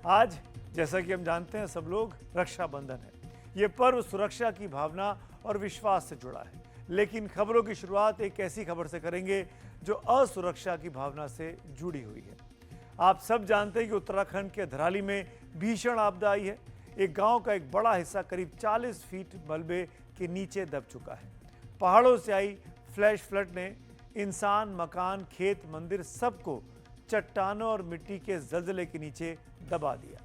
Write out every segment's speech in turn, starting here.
आज जैसा कि हम जानते हैं सब लोग रक्षाबंधन है। ये पर्व सुरक्षा की भावना और विश्वास से जुड़ा है। लेकिन खबरों की शुरुआत एक ऐसी खबर से करेंगे जो असुरक्षा की भावना से जुड़ी हुई है। आप सब जानते हैं कि उत्तराखंड के धराली में भीषण आपदा आई है। एक गांव का एक बड़ा हिस्सा करीब 40 फीट मलबे के नीचे दब चुका है। पहाड़ों से आई फ्लैश फ्लड ने इंसान, मकान, खेत, मंदिर सबको चट्टानों और मिट्टी के जलजले के नीचे दबा दिया।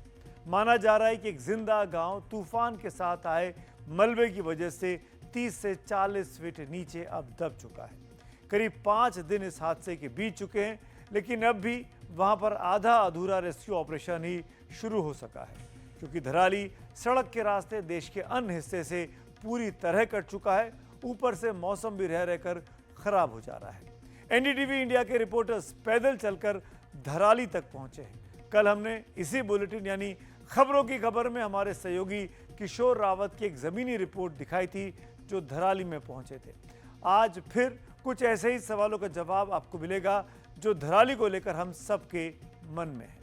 माना जा रहा है कि एक जिंदा गांव तूफान के साथ आए मलबे की वजह से 30 से 40 फीट नीचे अब दब चुका है। करीब 5 दिन इस हादसे के बीत चुके हैं, लेकिन अब भी वहां पर आधा अधूरा रेस्क्यू ऑपरेशन ही शुरू हो सका है, क्योंकि धराली सड़क के रास्ते देश के अन्य हिस्से से पूरी तरह कट चुका है। ऊपर से मौसम भी रह रहकर खराब हो जा रहा है। एनडीटीवी इंडिया के रिपोर्टर्स पैदल चलकर धराली तक पहुंचे हैं। कल हमने इसी बुलेटिन यानी खबरों की खबर में हमारे सहयोगी किशोर रावत की एक जमीनी रिपोर्ट दिखाई थी, जो धराली में पहुंचे थे। आज फिर कुछ ऐसे ही सवालों का जवाब आपको मिलेगा जो धराली को लेकर हम सबके मन में है।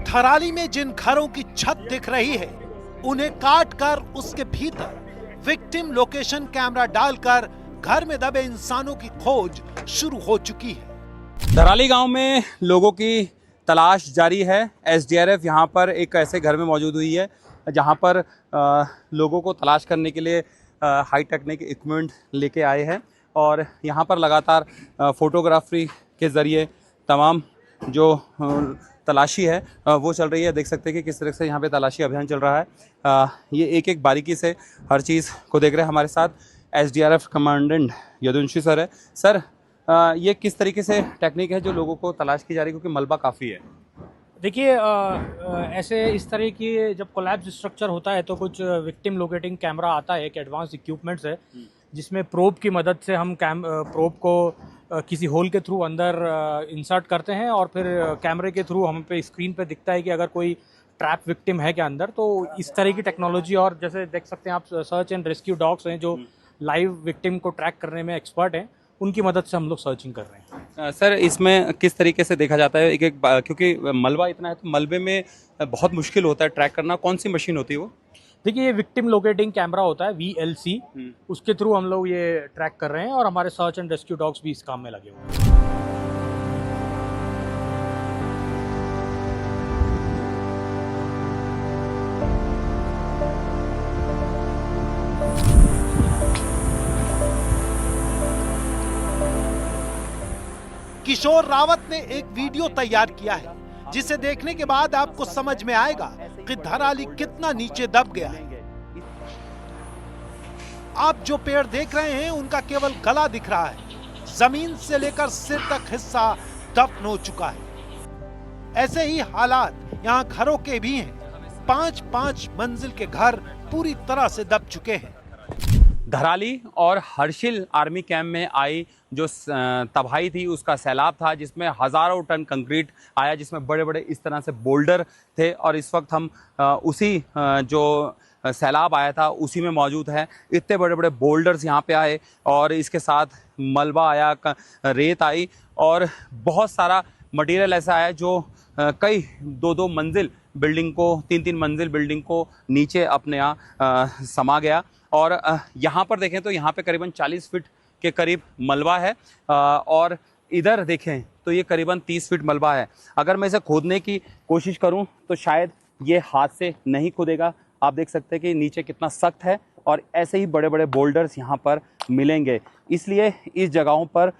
धराली में जिन घरों की छत दिख रही है, उन्हें काटकर उसके भीतर विक्टिम लोकेशन कैमरा डालकर घर में दबे इंसानों की खोज शुरू हो चुकी है। धराली गांव में लोगों की तलाश जारी है। एसडीआरएफ यहां पर एक ऐसे घर में मौजूद हुई है जहां पर लोगों को तलाश करने के लिए हाई टेक्निक इक्विपमेंट लेके आए हैं और यहां पर लगातार फोटोग्राफी के ज़रिए तमाम जो तलाशी है वो चल रही है। देख सकते हैं कि किस तरह से यहाँ पे तलाशी अभियान चल रहा है। ये एक एक बारीकी से हर चीज़ को देख रहे हैं। हमारे साथ एसडीआरएफ कमांडेंट यदुवंशी सर है। सर, ये किस तरीके से टेक्निक है जो लोगों को तलाश की जा रही है, क्योंकि मलबा काफ़ी है? देखिए, ऐसे इस तरह की जब कोलैप्स स्ट्रक्चर होता है तो कुछ विक्टिम लोकेटिंग कैमरा आता है, एक एडवांस इक्विपमेंट्स है जिसमें प्रोब की मदद से हम प्रोब को किसी होल के थ्रू अंदर इंसर्ट करते हैं और फिर कैमरे के थ्रू हम पे स्क्रीन पे दिखता है कि अगर कोई ट्रैप विक्टिम है क्या अंदर। तो इस तरह की टेक्नोलॉजी, और जैसे देख सकते हैं आप सर्च एंड रेस्क्यू डॉग्स हैं जो लाइव विक्टिम को ट्रैक करने में एक्सपर्ट हैं, उनकी मदद से हम लोग सर्चिंग कर रहे हैं। सर, इसमें किस तरीके से देखा जाता है? क्योंकि मलबा इतना है तो मलबे में बहुत मुश्किल होता है ट्रैक करना। कौन सी मशीन होती है वो? देखिए, ये विक्टिम लोकेटिंग कैमरा होता है, VLC, उसके थ्रू हम लोग ये ट्रैक कर रहे हैं और हमारे सर्च एंड रेस्क्यू डॉग्स भी इस काम में लगे हुए हैं। किशोर रावत ने एक वीडियो तैयार किया है जिसे देखने के बाद आपको समझ में आएगा कि धराली कितना नीचे दब गया है। आप जो पेड़ देख रहे हैं उनका केवल गला दिख रहा है, जमीन से लेकर सिर तक हिस्सा दफन हो चुका है। ऐसे ही हालात यहाँ घरों के भी हैं। 5-5 मंजिल के घर पूरी तरह से दब चुके हैं। धराली और हर्षिल आर्मी कैंप में आई जो तबाही थी, उसका सैलाब था जिसमें हज़ारों टन कंक्रीट आया, जिसमें बड़े बड़े इस तरह से बोल्डर थे। और इस वक्त हम उसी जो सैलाब आया था उसी में मौजूद है। इतने बड़े बड़े बोल्डर्स यहाँ पे आए और इसके साथ मलबा आया, रेत आई और बहुत सारा मटेरियल ऐसा आया जो कई 2-2 मंजिल बिल्डिंग को, 3-3 मंजिल बिल्डिंग को नीचे अपने यहाँ समा गया। और यहाँ पर देखें तो यहाँ पे करीबन 40 फीट के करीब मलबा है और इधर देखें तो ये करीबन 30 फीट मलबा है। अगर मैं इसे खोदने की कोशिश करूँ तो शायद ये हाथ से नहीं खुदेगा। आप देख सकते हैं कि नीचे कितना सख्त है और ऐसे ही बड़े बड़े बोल्डर्स यहाँ पर मिलेंगे। इसलिए इस जगहों पर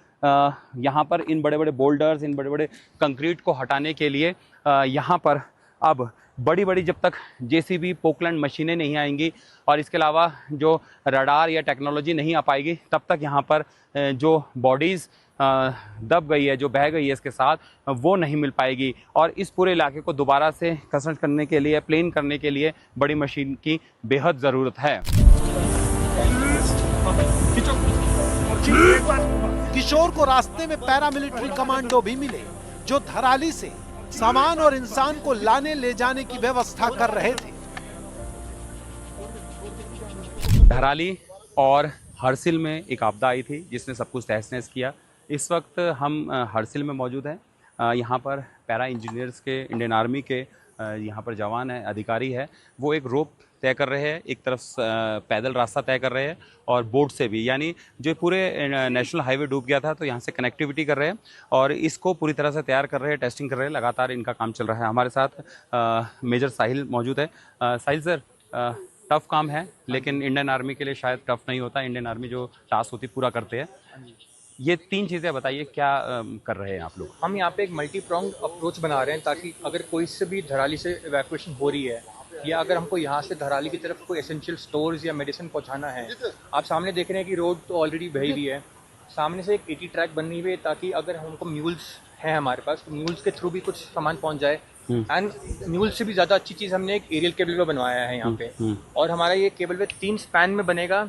यहाँ पर इन बड़े बड़े बोल्डर्स, इन बड़े बड़े कंक्रीट को हटाने के लिए यहाँ पर अब बड़ी बड़ी जब तक जेसीबी, पोकलैंड मशीनें नहीं आएंगी और इसके अलावा जो रडार या टेक्नोलॉजी नहीं आ पाएगी, तब तक यहाँ पर जो बॉडीज़ दब गई है, जो बह गई है इसके साथ, वो नहीं मिल पाएगी। और इस पूरे इलाके को दोबारा से कंस्ट्रक्ट करने के लिए, प्लेन करने के लिए बड़ी मशीन की बेहद ज़रूरत है। किशोर को रास्ते में पैरामिलिट्री कमांडो भी मिले जो धराली से सामान और इंसान को लाने ले जाने की व्यवस्था कर रहे थे। धराली और हरसिल में एक आपदा आई थी जिसने सब कुछ तहस नहस किया। इस वक्त हम हरसिल में मौजूद हैं। यहाँ पर पैरा इंजीनियर्स के, इंडियन आर्मी के यहाँ पर जवान है, अधिकारी है, वो एक रोप तय कर रहे हैं, एक तरफ पैदल रास्ता तय कर रहे हैं और बोट से भी, यानी जो पूरे नेशनल हाईवे डूब गया था तो यहाँ से कनेक्टिविटी कर रहे हैं और इसको पूरी तरह से तैयार कर रहे हैं, टेस्टिंग कर रहे हैं, लगातार इनका काम चल रहा है। हमारे साथ मेजर साहिल मौजूद है। साहिल सर, टफ काम है लेकिन इंडियन आर्मी के लिए शायद टफ नहीं होता, इंडियन आर्मी जो टास्क होती पूरा करते हैं। ये 3 चीज़ें बताइए, क्या कर रहे हैं आप लोग? हम यहाँ पे एक मल्टी प्रॉन्ग अप्रोच बना रहे हैं ताकि अगर कोई से भी धराली से इवैक्यूएशन हो रही है या अगर हमको यहाँ से धराली की तरफ कोई एसेंशियल स्टोर्स या मेडिसिन पहुँचाना है, आप सामने देख रहे हैं कि रोड तो ऑलरेडी बही हुई है, सामने से एक 80 ट्रैक बनी हुई है ताकि अगर हमको म्यूल्स हैं हमारे पास तो म्यूल्स के थ्रू भी कुछ सामान पहुँच जाए। एंड म्यूल से भी ज़्यादा अच्छी चीज़ हमने एक एरियल केबल वे बनवाया है यहाँ पे, और हमारा ये केबल वे 3 स्पैन में बनेगा।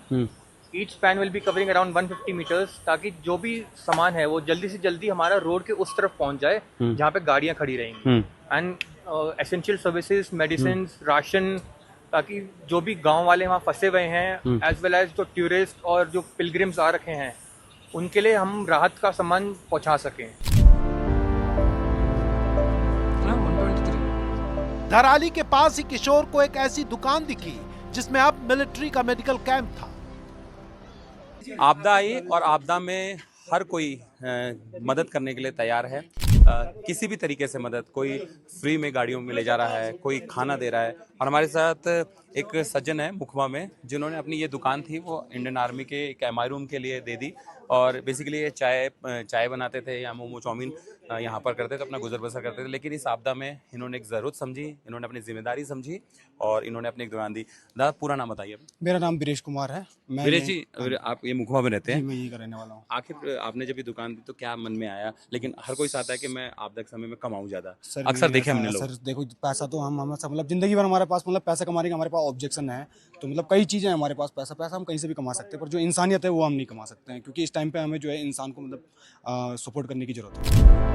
Each span will be covering around 150 metres ताकि जो भी सामान है वो जल्दी से जल्दी हमारा रोड के उस तरफ पहुंच जाए जहाँ पे गाड़ियाँ खड़ी रहेंगी। And essential services, medicine, ration, ताकि जो भी गांव वाले वहाँ फंसे हुए हैं एज वेल एज जो टूरिस्ट और जो पिलग्रिम्स आ रखे हैं उनके लिए हम राहत का सामान पहुँचा सकें। धराली के पास ही किशोर को एक ऐसी दुकान दिखी जिसमें अब मिलिट्री का मेडिकल कैंप था। आपदा आई और आपदा में हर कोई मदद करने के लिए तैयार है। किसी भी तरीके से मदद, कोई फ्री में गाड़ियों में ले जा रहा है, कोई खाना दे रहा है। और हमारे साथ एक सज्जन है मुखबा में जिन्होंने अपनी ये दुकान थी वो इंडियन आर्मी के एक एमआई रूम के लिए दे दी और बेसिकली ये चाय बनाते थे या मोमो चाउमीन यहाँ पर करते थे, अपना गुजर बसर करते थे। लेकिन इस आपदा में इन्होंने एक ज़रूरत समझी, इन्होंने अपनी जिम्मेदारी समझी और इन्होंने अपनी एक दुकान दी। दादा, पूरा नाम बताइए। मेरा नाम बीरेश कुमार है। बीरेश जी, आप ये मुखबा में रहते हैं? मैं यही रहने वाला हूँ। आखिर आपने जब ये दुकान दी तो क्या मन में आया? लेकिन हर कोई चाहता है कि मैं आपदा के समय में कमाऊँ ज़्यादा। अक्सर देखे हमने लोग। सर देखो, पैसा तो हम मतलब जिंदगी भर हमारे पास मतलब पैसा कमाने का हमारे पास ऑब्जेक्शन है, तो मतलब कई चीज़ें हमारे पास, पैसा हम कहीं से भी कमा सकते हैं पर जो इंसानियत है वो हम नहीं कमा सकते हैं, क्योंकि इस टाइम पे हमें जो है इंसान को मतलब सपोर्ट करने की जरूरत है।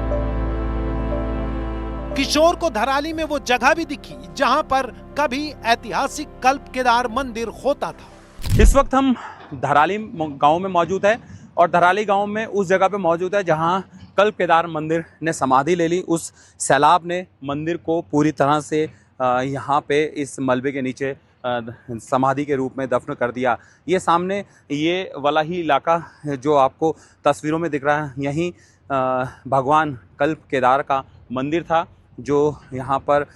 किशोर को धराली में वो जगह भी दिखी जहां पर कभी ऐतिहासिक कल्प केदार मंदिर होता था। इस वक्त हम धराली गांव में मौजूद है और धराली गांव में उस जगह पे मौजूद है जहां कल्प केदार मंदिर ने समाधि ले ली। उस सैलाब ने मंदिर को पूरी तरह से यहाँ पे इस मलबे के नीचे समाधि के रूप में दफन कर दिया। ये सामने ये वाला ही इलाका जो आपको तस्वीरों में दिख रहा है, यहीं भगवान कल्प केदार का मंदिर था जो यहाँ पर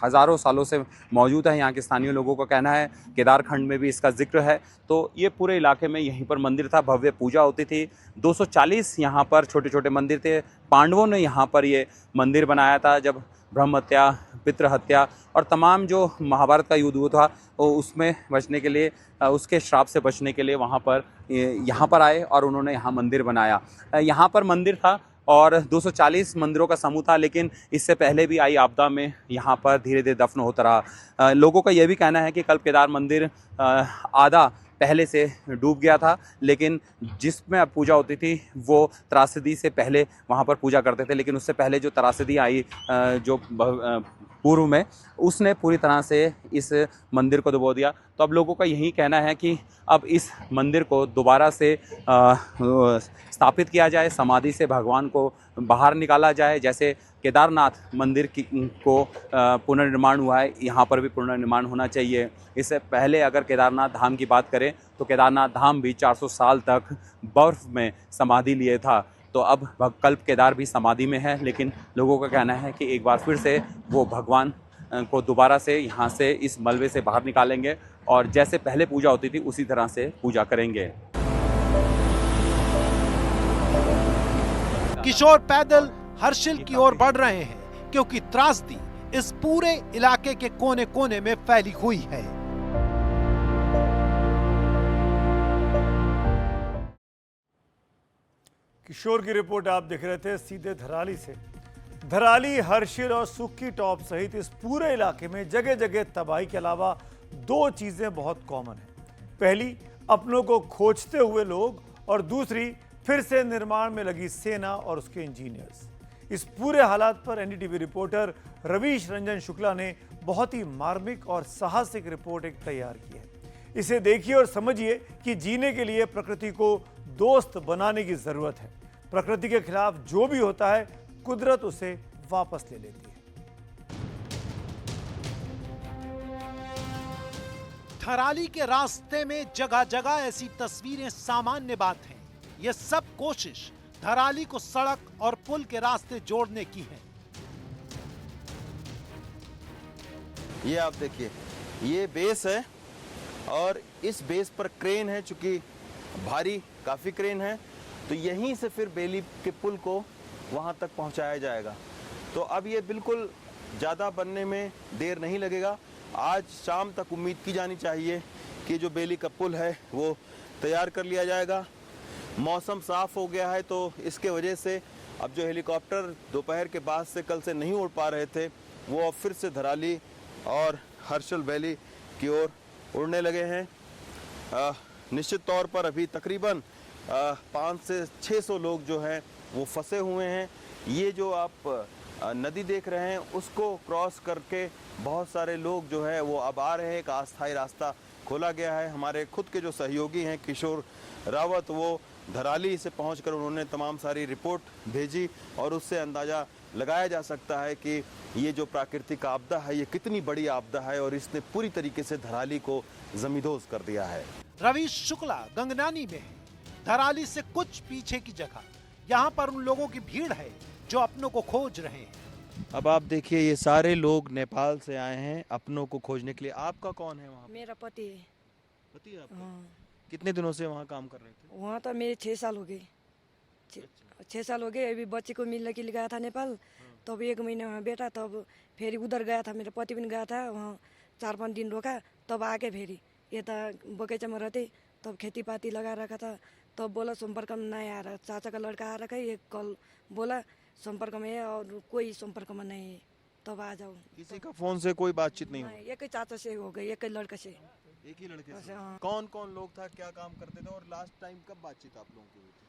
हज़ारों सालों से मौजूद है। यहाँ के स्थानीय लोगों का कहना है, केदारखंड में भी इसका जिक्र है। तो ये पूरे इलाके में यहीं पर मंदिर था, भव्य पूजा होती थी। 240 यहाँ पर छोटे छोटे मंदिर थे। पांडवों ने यहाँ पर ये मंदिर बनाया था जब ब्रह्म हत्या, पितृ हत्या और तमाम जो महाभारत का युद्ध हुआ था उसमें बचने के लिए, उसके श्राप से बचने के लिए यहाँ पर आए और उन्होंने यहाँ मंदिर बनाया। यहाँ पर मंदिर था और 240 मंदिरों का समूह था, लेकिन इससे पहले भी आई आपदा में यहाँ पर धीरे धीरे दफन होता रहा। लोगों का यह भी कहना है कि कल्प केदार मंदिर आधा पहले से डूब गया था, लेकिन जिसमें अब पूजा होती थी वो त्रासदी से पहले वहाँ पर पूजा करते थे। लेकिन उससे पहले जो त्रासदी आई जो पूर्व में, उसने पूरी तरह से इस मंदिर को डुबो दिया। तो अब लोगों का यही कहना है कि अब इस मंदिर को दोबारा से स्थापित किया जाए, समाधि से भगवान को बाहर निकाला जाए। जैसे केदारनाथ मंदिर को पुनर्निर्माण हुआ है, यहाँ पर भी पुनर्निर्माण होना चाहिए। इससे पहले अगर केदारनाथ धाम की बात करें तो केदारनाथ धाम भी 400 साल तक बर्फ़ में समाधि लिए था। तो अब कल्प केदार भी समाधि में है, लेकिन लोगों का कहना है कि एक बार फिर से वो भगवान को दोबारा से यहाँ से इस मलबे से बाहर निकालेंगे और जैसे पहले पूजा होती थी उसी तरह से पूजा करेंगे। किशोर पैदल हर्षिल की ओर बढ़ रहे हैं क्योंकि त्रासदी इस पूरे इलाके के कोने कोने में फैली हुई है। किशोर की रिपोर्ट आप देख रहे थे सीधे धराली से। धराली, हर्षिल और सुक्की टॉप सहित इस पूरे इलाके में जगह जगह तबाही के अलावा 2 चीजें बहुत कॉमन है। पहली, अपनों को खोजते हुए लोग और दूसरी, फिर से निर्माण में लगी सेना और उसके इंजीनियर्स। इस पूरे हालात पर एनडीटीवी रिपोर्टर रवीश रंजन शुक्ला ने बहुत ही मार्मिक और साहसिक रिपोर्ट एक तैयार की है। इसे देखिए और समझिए कि जीने के लिए प्रकृति को दोस्त बनाने की जरूरत है। प्रकृति के खिलाफ जो भी होता है, कुदरत उसे वापस ले लेती है। थराली के रास्ते में जगह जगह ऐसी तस्वीरें सामान्य बात हैं। ये सब कोशिश थराली को सड़क और पुल के रास्ते जोड़ने की है। ये आप देखिए, ये बेस है और इस बेस पर क्रेन है, चूंकि भारी काफी क्रेन है, तो यहीं से फिर बेली के पुल को वहां तक पहुंचाया जाएगा। तो अब ये बिल्कुल ज़्यादा बनने में देर नहीं लगेगा। आज शाम तक उम्मीद की जानी चाहिए कि जो बेली का पुल है वो तैयार कर लिया जाएगा। मौसम साफ हो गया है, तो इसके वजह से अब जो हेलीकॉप्टर दोपहर के बाद से कल से नहीं उड़ पा रहे थे, वो अब फिर से धराली और हर्षल वैली की ओर उड़ने लगे हैं। निश्चित तौर पर अभी तकरीबन 500 से 600 लोग जो हैं वो फंसे हुए हैं। ये जो आप नदी देख रहे हैं, उसको क्रॉस करके बहुत सारे लोग जो है वो अब आ रहे हैं। एक अस्थायी रास्ता खोला गया है। हमारे खुद के जो सहयोगी हैं किशोर रावत, वो धराली से पहुंचकर उन्होंने तमाम सारी रिपोर्ट भेजी और उससे अंदाज़ा लगाया जा सकता है कि ये जो प्राकृतिक आपदा है ये कितनी बड़ी आपदा है और इसने पूरी तरीके से धराली को जमींदोज कर दिया है। रवीश शुक्ला गंगनानी में है, धराली से कुछ पीछे की जगह। यहाँ पर उन लोगों की भीड़ है जो अपनों को खोज रहे हैं। अब आप देखिए, ये सारे लोग नेपाल से आए हैं अपनों को खोजने के लिए। आपका कौन है वहाँ? मेरा पति है। पति है आपका? हाँ, कितने दिनों से वहाँ काम कर रहे थे? वहाँ तो मेरे 6 साल हो गए। 6 साल हो गए। अभी बच्चे को मिलने के लिए गया था नेपाल, तब 1 महीना वहाँ बैठा, तब फिर उधर गया था। मेरा पति भी गया था वहाँ, 4-5 दिन रोका, तब आके फेरि यता बगैँचामा रहते, तब खेती पाती लगा रखा था। तब बोला संपर्क में नहीं आ रहा। चाचा का लड़का आ रखा है, एक कल बोला संपर्क में है और कोई संपर्क में नहीं है, तब आ जाओ। किसी का फोन से कोई बातचीत नहीं हुई? नहीं, एक ही चाचा से हो गई, एक ही लड़का से। एक ही लड़के से? अच्छा, हाँ। कौन कौन लोग था, क्या काम करते थे और लास्ट टाइम कब बातचीत आप लोगों की हुई थी?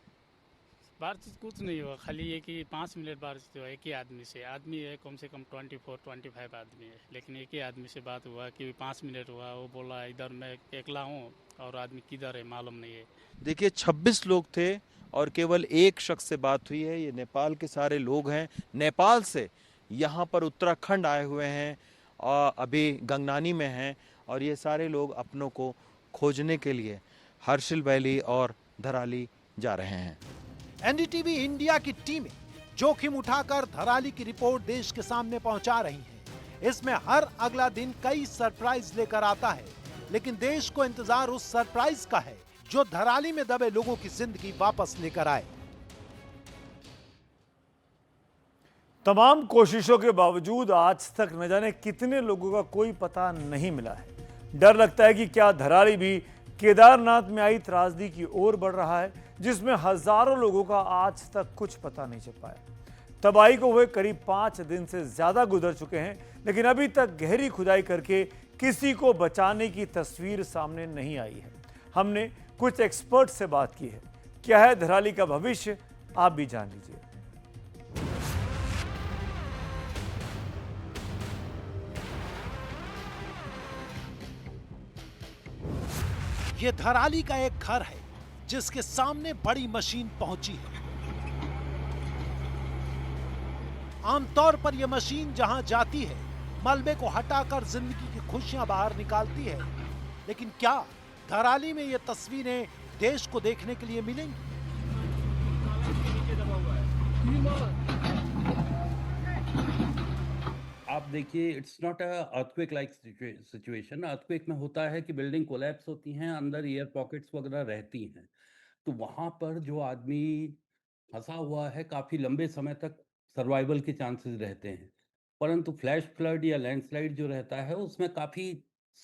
बातचीत कुछ नहीं हुआ, खाली ये कि 5 मिनट बातचीत हुआ एक ही आदमी से। आदमी है कम से कम 24-25 आदमी है, लेकिन एक ही आदमी से बात हुआ कि 5 मिनट हुआ। वो बोला इधर मैं अकेला हूँ और आदमी किधर है मालूम नहीं है। देखिए 26 लोग थे और केवल एक शख्स से बात हुई है। ये नेपाल के सारे लोग हैं, नेपाल से यहाँ पर उत्तराखंड आए हुए हैं और अभी गंगनानी में हैं और ये सारे लोग अपनों को खोजने के लिए हर्षिल वैली और धराली जा रहे हैं। एनडीटीवी इंडिया की टीमें जोखिम उठाकर धराली की रिपोर्ट देश के सामने पहुंचा रही हैं। इसमें हर अगला दिन कई सरप्राइज लेकर आता है, लेकिन देश को इंतजार उस सरप्राइज का है जो धराली में दबे लोगों की जिंदगी वापस लेकर आए। तमाम कोशिशों के बावजूद आज तक न जाने कितने लोगों का कोई पता नहीं मिला है। डर लगता है कि क्या धराली भी केदारनाथ में आई त्रासदी की ओर बढ़ रहा है, जिसमें हजारों लोगों का आज तक कुछ पता नहीं चल पाया। तबाही को हुए करीब 5 दिन से ज्यादा गुजर चुके हैं, लेकिन अभी तक गहरी खुदाई करके किसी को बचाने की तस्वीर सामने नहीं आई है। हमने कुछ एक्सपर्ट से बात की है। क्या है धराली का भविष्य, आप भी जान लीजिए। ये धराली का एक घर है जिसके सामने बड़ी मशीन पहुंची है। आमतौर पर यह मशीन जहां जाती है, मलबे को हटाकर जिंदगी की खुशियां बाहर निकालती है, लेकिन क्या धराली में ये तस्वीरें देश को देखने के लिए मिलेंगी? आप देखिए, it's not a earthquake like situation. Earthquake में होता है कि बिल्डिंग कोलैप्स होती हैं, अंदर एयर पॉकेट्स वगैरह रहती हैं, तो वहाँ पर जो आदमी फंसा हुआ है काफ़ी लंबे समय तक सर्वाइवल के चांसेस रहते हैं। परंतु फ्लैश फ्लड या लैंडस्लाइड जो रहता है उसमें काफ़ी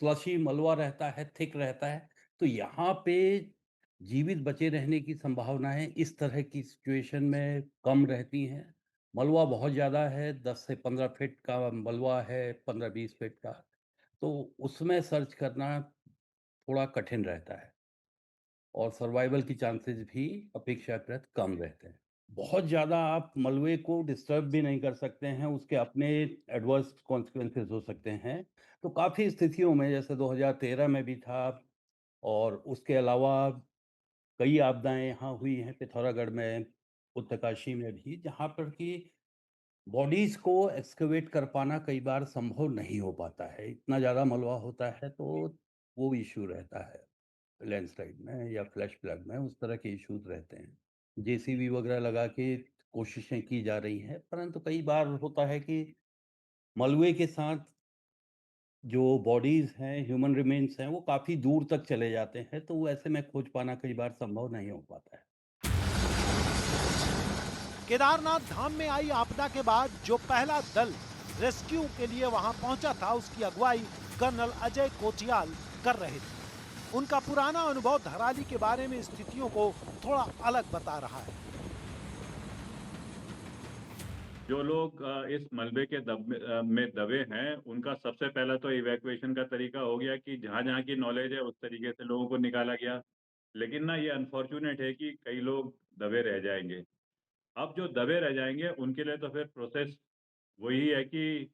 स्लशी मलबा रहता है, थिक रहता है, तो यहाँ पे जीवित बचे रहने की संभावनाएं इस तरह की सिचुएशन में कम रहती हैं। मलबा बहुत ज़्यादा है, 10 से 15 फीट का मलबा है, 15-20 फीट का, तो उसमें सर्च करना थोड़ा कठिन रहता है और सर्वाइवल की चांसेस भी अपेक्षाकृत कम रहते हैं। बहुत ज़्यादा आप मलबे को डिस्टर्ब भी नहीं कर सकते हैं, उसके अपने एडवर्स कॉन्सिक्वेंसेस हो सकते हैं। तो काफ़ी स्थितियों में, जैसे 2013 में भी था, और उसके अलावा कई आपदाएं यहाँ हुई हैं पिथौरागढ़ में, उत्तरकाशी में भी, जहाँ पर कि बॉडीज को एक्सकवेट कर पाना कई बार संभव नहीं हो पाता है। इतना ज़्यादा मलबा होता है तो वो इशू रहता है लैंडस्लाइड में या फ्लैश फ्लड में, उस तरह के इश्यूज रहते हैं। जेसीबी वगैरह लगा के कोशिशें की जा रही हैं, परंतु कई बार होता है कि मलबे के साथ जो बॉडीज हैं, ह्यूमन रिमेन्स हैं, वो काफ़ी दूर तक चले जाते हैं, तो वो ऐसे में खोज पाना कई बार संभव नहीं हो पाता है। केदारनाथ धाम में आई आपदा के बाद जो पहला दल रेस्क्यू के लिए वहां पहुंचा था, उसकी अगुवाई कर्नल अजय कोटियाल कर रहे थे। उनका पुराना अनुभव धराली के बारे में स्थितियों को थोड़ा अलग बता रहा है। जो लोग इस मलबे के में दबे हैं, उनका सबसे पहला तो इवैक्यूएशन का तरीका हो गया कि जहाँ की नॉलेज है उस तरीके से लोगों को निकाला गया। लेकिन ना ये अनफॉर्चुनेट है कि कई लोग दबे रह जाएंगे। अब जो दबे रह जाएंगे उनके लिए तो फिर प्रोसेस वही है कि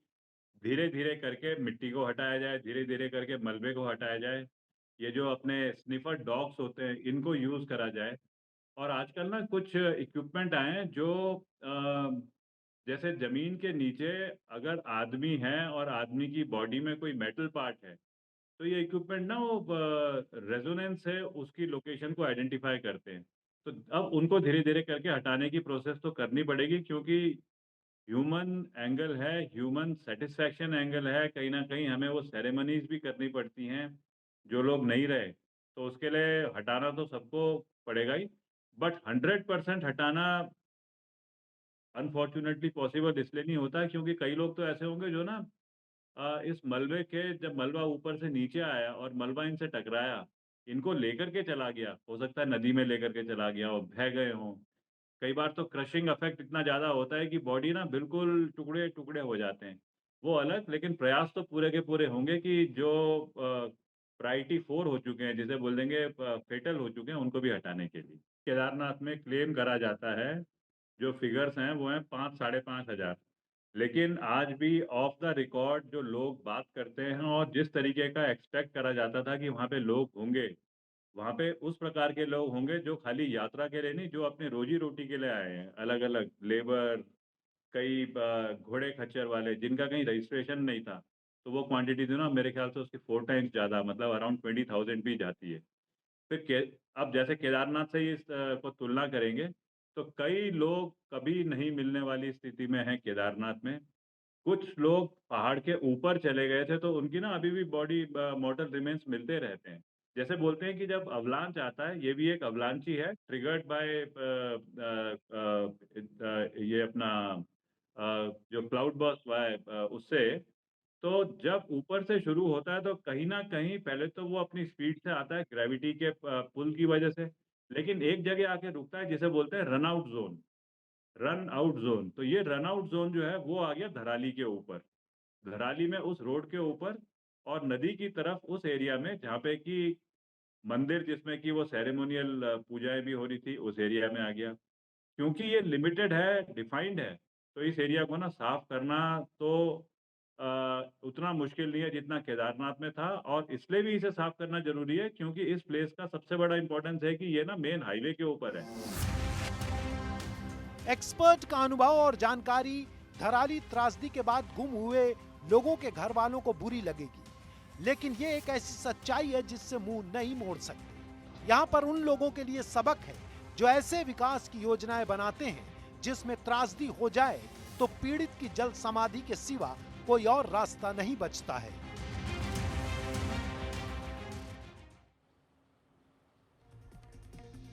धीरे धीरे करके मिट्टी को हटाया जाए, धीरे धीरे करके मलबे को हटाया जाए। ये जो अपने स्निफर डॉग्स होते हैं, इनको यूज़ करा जाए। और आजकल ना कुछ इक्विपमेंट आए हैं जो जैसे ज़मीन के नीचे अगर आदमी है और आदमी की बॉडी में कोई मेटल पार्ट है, तो ये इक्विपमेंट ना वो रेजोनेंस से उसकी लोकेशन को आइडेंटिफाई करते हैं। तो अब उनको धीरे-धीरे करके हटाने की प्रोसेस तो करनी पड़ेगी, क्योंकि ह्यूमन एंगल है, ह्यूमन सैटिस्फैक्शन एंगल है। कहीं न कहीं हमें वो सेरेमनीज़ भी करनी पड़ती हैं, जो लोग नहीं रहे, तो उसके लिए हटाना तो सबको पड़ेगा ही। बट 100% हटाना अनफॉर्चुनेटली पॉसिबल इसलिए नहीं होता क्योंकि कई लोग तो ऐसे होंगे जो ना इस मलबे के जब मलबा ऊपर से नीचे आया और मलबा इनसे टकराया, इनको लेकर के चला गया। हो सकता है नदी में लेकर के चला गया हो, बह गए हों। कई बार तो क्रशिंग इफेक्ट इतना ज़्यादा होता है कि बॉडी ना बिल्कुल टुकड़े-टुकड़े हो जाते हैं। वो अलग, लेकिन प्रयास तो पूरे के पूरे होंगे कि जो प्रायोरिटी 4 हो चुके हैं, जिसे बोल देंगे फेटल हो चुके हैं, उनको भी हटाने के लिए। केदारनाथ में क्लेम करा जाता है, जो फिगर्स हैं वो हैं 5 साढ़े 5 हज़ार। लेकिन आज भी ऑफ द रिकॉर्ड जो लोग बात करते हैं और जिस तरीके का एक्सपेक्ट करा जाता था कि वहाँ पे लोग होंगे, वहाँ पे उस प्रकार के लोग होंगे जो खाली यात्रा के लिए नहीं, जो अपने रोजी-रोटी के लिए आए हैं। अलग-अलग लेबर, कई घोड़े खच्चर वाले जिनका कहीं रजिस्ट्रेशन नहीं था, तो वो क्वांटिटी जो ना मेरे ख्याल से उसकी 4 टाइम्स ज़्यादा, मतलब अराउंड 20,000 भी जाती है। फिर के अब जैसे केदारनाथ से ही को तुलना करेंगे, तो कई लोग कभी नहीं मिलने वाली स्थिति में हैं केदारनाथ में। कुछ लोग पहाड़ के ऊपर चले गए थे, तो उनकी ना अभी भी बॉडी मॉर्टल रिमेन्स मिलते रहते हैं। जैसे बोलते हैं कि जब अवलांच आता है, ये भी एक अवलांच ही है, ट्रिगर्ड बाय ये अपना जो क्लाउड बर्स्ट हुआ है उससे। तो जब ऊपर से शुरू होता है तो कहीं न कहीं पहले तो वो अपनी स्पीड से आता है ग्रेविटी के पुल की वजह से, लेकिन एक जगह आके रुकता है जिसे बोलते हैं run out zone. Run out zone, तो ये रन आउट ज़ोन जो है वो आ गया धराली के ऊपर। धराली में उस रोड के ऊपर और नदी की तरफ उस एरिया में जहाँ पे कि मंदिर जिसमें कि वो सेरेमोनियल पूजाएँ भी हो रही थी, उस एरिया में आ गया। क्योंकि ये लिमिटेड है, डिफाइंड है, तो इस एरिया को ना साफ करना तो उतना मुश्किल नहीं है जितना केदारनाथ में था। और इसलिए भी इसे साफ करना ज़रूरी है क्योंकि इस प्लेस का सबसे बड़ा इम्पोर्टेंस है कि ये ना मेन हाईवे के ऊपर है। एक्सपर्ट का अनुभव और जानकारी धराली त्रासदी के बाद गुम हुए लोगों के घर वालों को बुरी लगेगी, लेकिन ये एक ऐसी सच्चाई है जिससे मुंह नहीं मोड़ सकते। यहाँ पर उन लोगों के लिए सबक है जो ऐसे विकास की योजनाएं बनाते हैं जिसमें त्रासदी हो जाए तो पीड़ित की जल समाधि के सिवा कोई और रास्ता नहीं बचता है।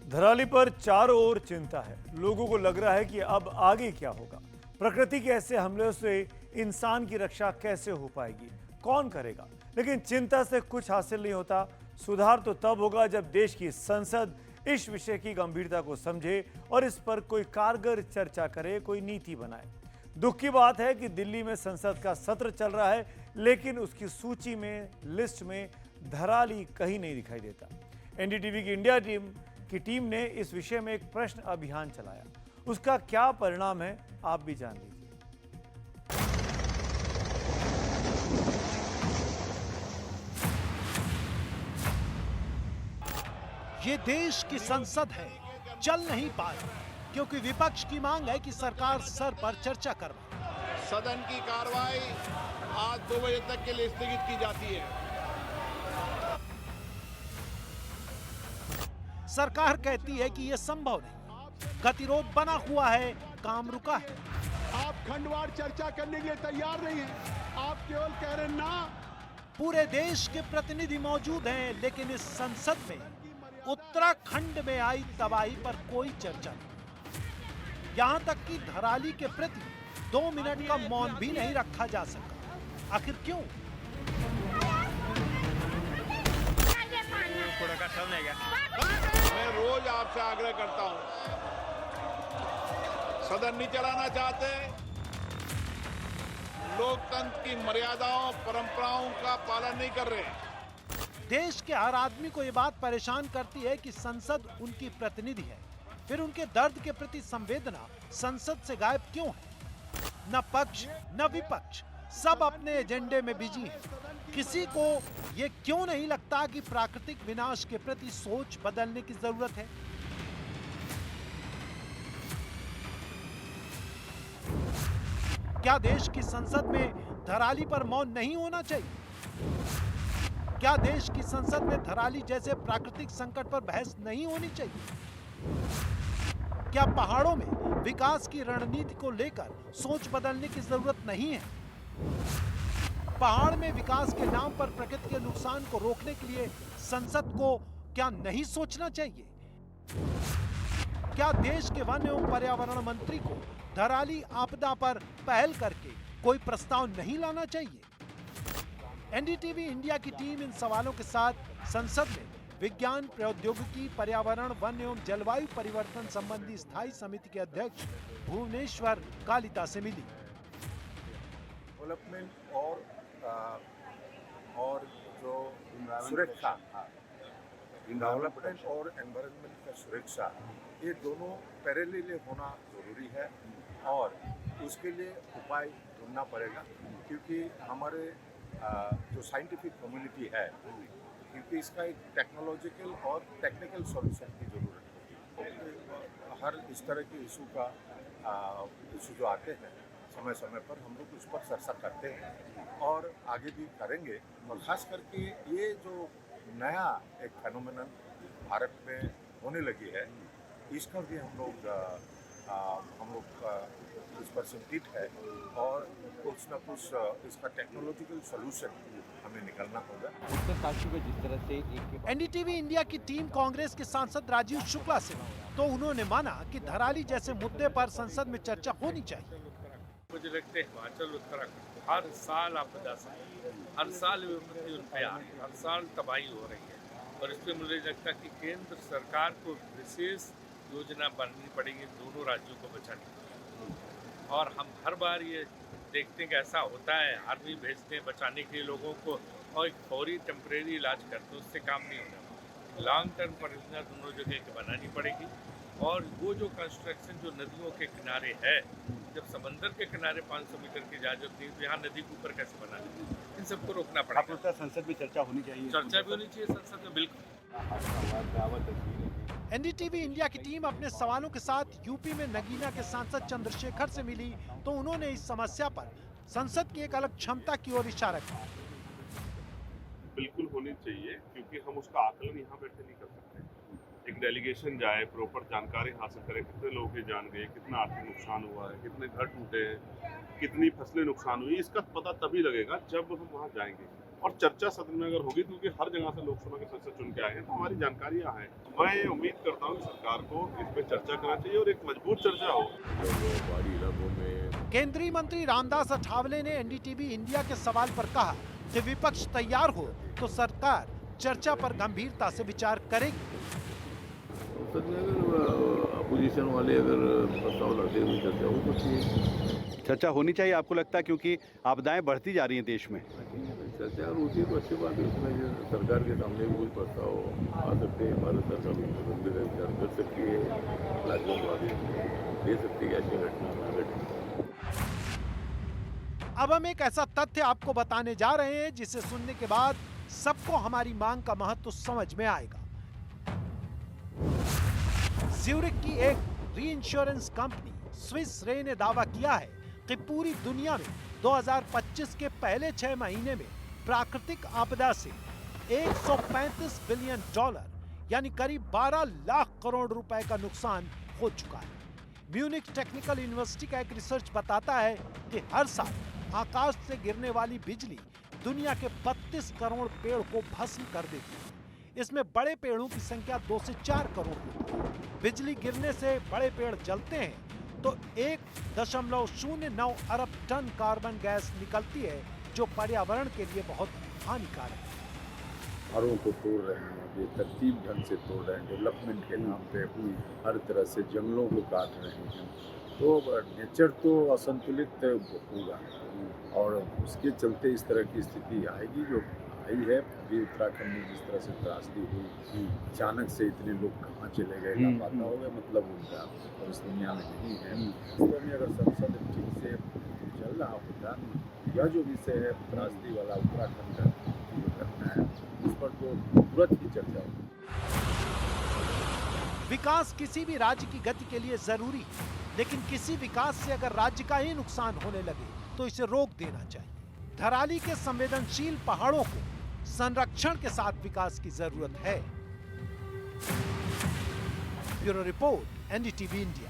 धराली पर चारों ओर चिंता है। लोगों को लग रहा है कि अब आगे क्या होगा। प्रकृति के ऐसे हमलों से इंसान की रक्षा कैसे हो पाएगी, कौन करेगा। लेकिन चिंता से कुछ हासिल नहीं होता। सुधार तो तब होगा जब देश की संसद इस विषय की गंभीरता को समझे और इस पर कोई कारगर चर्चा करे, कोई नीति बनाए। दुख की बात है कि दिल्ली में संसद का सत्र चल रहा है, लेकिन उसकी सूची में, लिस्ट में धराली कहीं नहीं दिखाई देता। एनडीटीवी की इंडिया टीम ने इस विषय में एक प्रश्न अभियान चलाया। उसका क्या परिणाम है, आप भी जान लीजिए। ये देश की संसद है, चल नहीं पा रही क्योंकि विपक्ष की मांग है कि सरकार सर पर चर्चा करवाए। सदन की कार्रवाई आज 2 बजे तक के लिए स्थगित की जाती है। सरकार कहती है कि यह संभव नहीं, गतिरोध बना हुआ है, काम रुका है। आप खंडवार चर्चा करने के लिए तैयार नहीं है, आप केवल कह रहे हैं ना। पूरे देश के प्रतिनिधि मौजूद हैं, लेकिन इस संसद में उत्तराखंड में आई तबाही पर कोई चर्चा नहीं। यहां तक कि धराली के प्रति 2 मिनट का मौन भी नहीं रखा जा सका। आखिर क्यों? मैं रोज आपसे आग्रह करता हूं, सदन नहीं चलाना चाहते, लोकतंत्र की मर्यादाओं परंपराओं का पालन नहीं कर रहे। देश के हर आदमी को ये बात परेशान करती है कि संसद उनकी प्रतिनिधि है, फिर उनके दर्द के प्रति संवेदना संसद से गायब क्यों है? न पक्ष न विपक्ष, सब अपने एजेंडे में बिजी हैं। किसी को ये क्यों नहीं लगता कि प्राकृतिक विनाश के प्रति सोच बदलने की जरूरत है? क्या देश की संसद में धराली पर मौन नहीं होना चाहिए? क्या देश की संसद में धराली जैसे प्राकृतिक संकट पर बहस नहीं होनी चाहिए? क्या पहाड़ों में विकास की रणनीति को लेकर सोच बदलने की जरूरत नहीं है? पहाड़ में विकास के नाम पर प्रकृति के नुकसान को रोकने के लिए संसद को क्या नहीं सोचना चाहिए? क्या देश के वन एवं पर्यावरण मंत्री को धराली आपदा पर पहल करके कोई प्रस्ताव नहीं लाना चाहिए? एनडीटीवी इंडिया की टीम इन सवालों के साथ संसद में विज्ञान, प्रौद्योगिकी, पर्यावरण, वन एवं जलवायु परिवर्तन संबंधी स्थायी समिति के अध्यक्ष भुवनेश्वर कालिता से मिली। डेवलपमेंट और जो सुरक्षा, डेवलपमेंट और एनवायरनमेंट का सुरक्षा, ये दोनों पैरेलल होना जरूरी है और उसके लिए उपाय ढूंढना पड़ेगा, क्योंकि हमारे जो साइंटिफिक कम्युनिटी है, क्योंकि इसका एक टेक्नोलॉजिकल और टेक्निकल सॉल्यूशन की ज़रूरत है। हर इस तरह के इशू जो आते हैं समय समय पर हम लोग उस पर चर्चा करते हैं और आगे भी करेंगे। और ख़ास करके ये जो नया एक फेनोमेनन भारत में होने लगी है, इसका भी हम लोग इस पर चिंतित है और कुछ न कुछ इसका टेक्नोलॉजिकल सॉल्यूशन हमें निकलना होगा। एनडीटीवी इंडिया की टीम कांग्रेस के सांसद राजीव शुक्ला से तो उन्होंने माना कि धराली जैसे मुद्दे पर संसद में चर्चा होनी चाहिए। मुझे लगता है हिमाचल, उत्तराखंड हर साल आपदा से, हर साल विपत्ति उन पे आ रही है, हर साल तबाही हो रही है और इस पर मुझे लगता है कि केंद्र सरकार को विशेष योजना बननी पड़ेगी दोनों राज्यों को बचाने के लिए। और हम हर बार ये देखते हैं कि ऐसा होता है, आर्मी भेजते हैं बचाने के लिए लोगों को और एक फौरी टेम्परेरी इलाज करते हैं, उससे काम नहीं होना। लॉन्ग टर्म परियोजना दोनों जगह की बनानी पड़ेगी और वो जो कंस्ट्रक्शन जो नदियों के किनारे है, जब समंदर के किनारे 500 मीटर की इजाजत नहीं तो यहाँ नदी के ऊपर कैसे बना लेंगे? इन सबको रोकना पड़ेगा। संसद में चर्चा होनी चाहिए, चर्चा भी होनी चाहिए संसद में, बिल्कुल। एनडीटीवी इंडिया की टीम अपने सवालों के साथ यूपी में नगीना के सांसद चंद्रशेखर से मिली तो उन्होंने इस समस्या पर संसद की एक अलग क्षमता की ओर इशारा किया। बिल्कुल होनी चाहिए, क्योंकि हम उसका आकलन यहाँ बैठे नहीं कर सकते। एक डेलीगेशन जाए, प्रॉपर जानकारी हासिल करे, कितने लोगों की जान गए, कितना आर्थिक नुकसान हुआ है, कितने घर टूटे हैं, कितनी फसलें नुकसान हुई, इसका पता तभी लगेगा जब हम वहाँ जाएंगे। और चर्चा सदन में अगर होगी, क्योंकि हर जगह से लोकसभा के सदस्य चुन के आए हैं, तो हमारी जानकारी यहाँ है। मैं उम्मीद करता हूँ कि सरकार को इस पर चर्चा करना चाहिए और एक मजबूत चर्चा हो। पहाड़ी इलाकों में केंद्रीय मंत्री रामदास अठावले ने एनडीटीवी इंडिया के सवाल पर कहा कि विपक्ष तैयार हो तो सरकार चर्चा पर गंभीरता से विचार करेगी। अपोजिशन वाले अगर प्रस्ताव लाते हुए चर्चा हो सकती है। चर्चा होनी चाहिए, आपको लगता है, क्योंकि आपदाएं बढ़ती जा रही हैं देश में? चर्चा होती है तो अच्छी बात है, उसमें सरकार के सामने भी कोई प्रस्ताव आ सकते हैं, भारत सरकार विचार कर सकती है, राज्यों को आगे दे सकती है ऐसी घटना न घटे। अब हम एक ऐसा तथ्य आपको बताने जा रहे हैं जिसे सुनने के बाद सबको हमारी मांग का महत्व समझ में आएगा। ज्यूरिक की एक री-इंश्योरेंस कंपनी स्विस रे ने दावा किया है कि पूरी दुनिया में 2025 के पहले 6 महीने में प्राकृतिक आपदा से $135 बिलियन यानी करीब 12 लाख करोड़ रुपए का नुकसान हो चुका है। म्यूनिक टेक्निकल यूनिवर्सिटी का एक रिसर्च बताता है कि हर साल आकाश से गिरने वाली बिजली दुनिया के 32 करोड़ पेड़ को भस्म कर देती है। इसमें बड़े पेड़ों की संख्या 2 से 4 करोड़ होती है। बिजली गिरने से बड़े पेड़ जलते हैं तो 1.09 अरब टन कार्बन गैस निकलती है, जो पर्यावरण के लिए बहुत हानिकारक है। घरों को तोड़ रहे हैं, ये तरतीब ढंग से तोड़ रहे हैं, डेवलपमेंट के नाम पे हर तरह से जंगलों को काट रहे हैं, तो नेचर तो असंतुलित होगा और उसके चलते इस तरह की स्थिति आएगी जो आई है। अभी उत्तराखंड में जिस तरह से त्रासदी हुई, अचानक से इतने लोग कहाँ चले गए, लापता हो गए, मतलब उनका और इस दुनिया में नहीं है। वास्तव में अगर संसद ठीक से चल रहा होता, यह जो विषय है त्रासदी वाला उत्तराखंड का जो घटना है, इस पर तो तुरंत ही चर्चा होगी। विकास किसी भी राज्य की गति के लिए जरूरी है, लेकिन किसी विकास से अगर राज्य का ही नुकसान होने लगे तो इसे रोक देना चाहिए। धराली के संवेदनशील पहाड़ों को संरक्षण के साथ विकास की जरूरत है। Bureau report, NDTV India.